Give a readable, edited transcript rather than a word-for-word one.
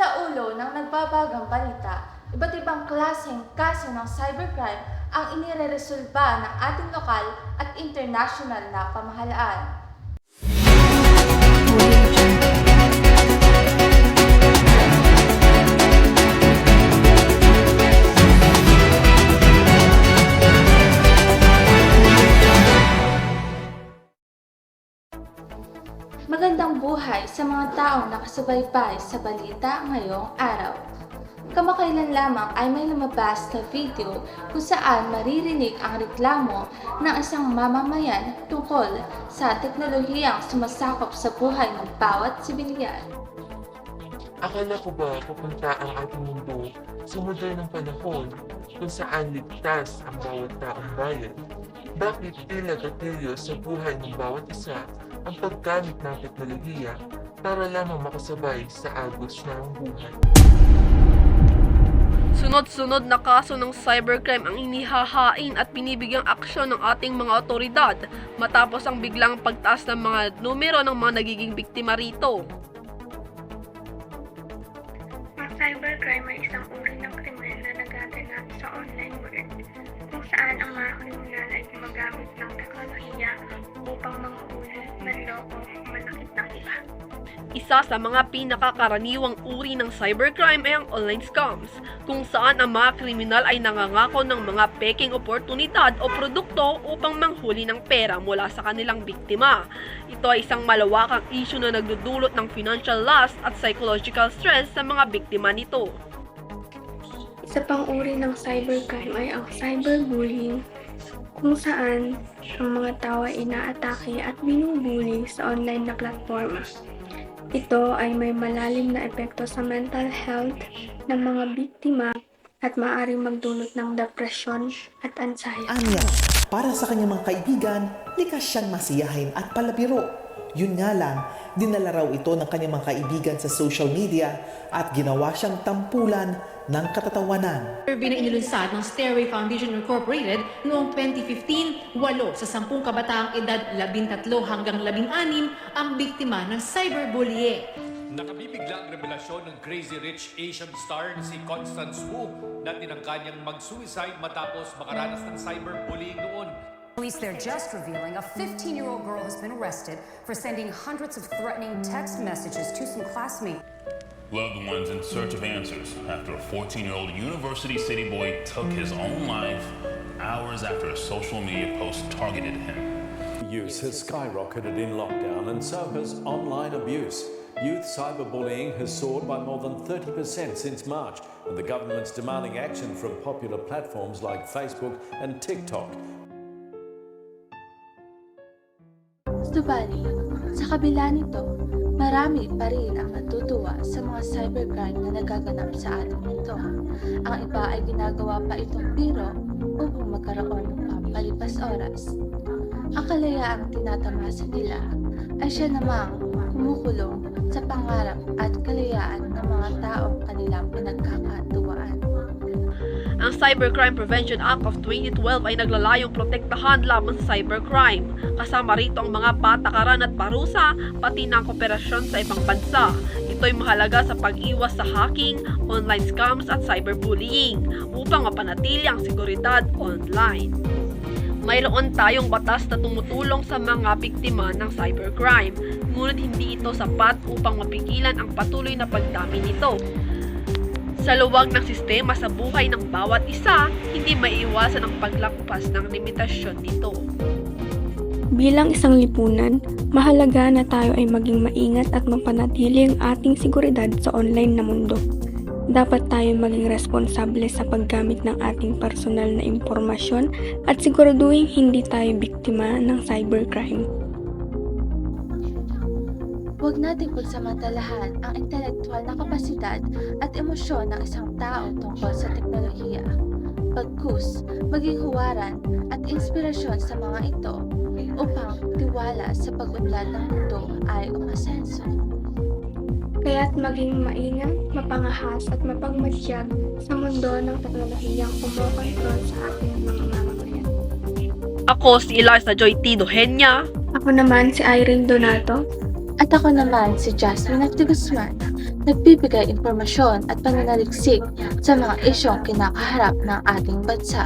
Sa ulo ng nagbabagang balita, iba't ibang klaseng kaso ng cybercrime ang inireresolba ng ating lokal at international na pamahalaan. Magandang buhay sa mga taong nakasubaybay sa balita ngayong araw. Kamakailan lamang ay may lumabas na video kung saan maririnig ang reklamo ng isang mamamayan tungkol sa teknolohiyang sumasakop sa buhay ng bawat sibilyan. Akala ko ba pupunta ang ating mundo sa modernong panahon kung saan ligtas ang bawat taong bayan? Bakit tila gatilyo sa buhay ng bawat isa ang paggamit ng teknolohiya para lamang makasabay sa agos ng buhay? Sunod-sunod na kaso ng cybercrime ang inihahain at binibigyang aksyon ng ating mga otoridad matapos ang biglang pagtaas ng mga numero ng mga nagiging biktima rito. Ang cybercrime ay isang uri ng krimen na nagaganap sa online world, kung saan ang mga kriminal ay gumagamit ng teknolohiya upang manghuli, manloko, manakit ng iba. Isa sa mga pinakakaraniwang uri ng cybercrime ay ang online scams, kung saan ang mga kriminal ay nangangako ng mga peking oportunidad o produkto upang manghuli ng pera mula sa kanilang biktima. Ito ay isang malawakang issue na nagdudulot ng financial loss at psychological stress sa mga biktima nito. Isa pang uri ng cybercrime ay ang cyberbullying, kung saan ang mga tao ay inaatake at binubuli sa online na platforma. Ito ay may malalim na epekto sa mental health ng mga biktima at maaaring magdulot ng depresyon at anxiety. Anya, para sa kanyang mga kaibigan, likas siyang masiyahin at palabiro. Yun nga lang, dinala raw ito ng kanyang mga kaibigan sa social media at ginawa siyang tampulan ng katatawanan. Survey na inilunsad ng Stairway Foundation Incorporated noong 2015, 8 sa 10 kabataang edad 13 hanggang 16 ang biktima ng cyberbullying. Nakabibiglang revelasyon ng Crazy Rich Asian star na si Constance Wu na tinangka niyang mag-suicide matapos makaranas ng cyberbullying noon. Police there just revealing a 15-year-old girl has been arrested for sending hundreds of threatening text messages to some classmates. Loved ones in search of answers after a 14-year-old University City boy took his own life hours after a social media post targeted him. Use has skyrocketed in lockdown and so has online abuse. Youth cyberbullying has soared by more than 30% since March, and the government's demanding action from popular platforms like Facebook and TikTok. Subalit, sa kabila nito, marami pa rin ang natutuwa sa mga cybercrime na nagaganap sa ating mundo. Ang iba ay ginagawa pa itong biro upang magkaroon ng pampalipas oras. Ang kalayaang tinatamasa nila ay siya namang kumukulong sa pangarap at kalayaan ng mga taong kanilang pinagkakatuwaan. Ang Cybercrime Prevention Act of 2012 ay naglalayong protektahan laban sa cybercrime. Kasama rito ang mga patakaran at parusa, pati na ang kooperasyon sa ibang bansa. Ito ay mahalaga sa pag-iwas sa hacking, online scams at cyberbullying upang mapanatili ang seguridad online. Mayroon tayong batas na tumutulong sa mga biktima ng cybercrime, ngunit hindi ito sapat upang mapigilan ang patuloy na pagdami nito. Sa luwag ng sistema sa buhay ng bawat isa, hindi maiiwasan ang paglagpas ng limitasyon nito. Bilang isang lipunan, mahalaga na tayo ay maging maingat at mapanatili ang ating seguridad sa online na mundo. Dapat tayo maging responsable sa paggamit ng ating personal na impormasyon at siguraduhin hindi tayo biktima ng cybercrime. Huwag nating pagsamantalahan ang intelektual na kapasidad at emosyon ng isang tao tungkol sa teknolohiya. Bagkus, maging huwaran at inspirasyon sa mga ito upang tiwala sa pag-unlad ng mundo ay umasenso. Kaya't maging maingat, mapangahas at mapagmatyag sa mundo ng teknolohiyang kumokontrol sa ating mga mamamayan. Ako si Eliza Joy T. Dohenya. Ako naman si Irene Donato. At ako naman si Jasmine F. de Guzman. nagbibigay impormasyon at pananaliksik sa mga isyong kinakaharap ng ating bansa.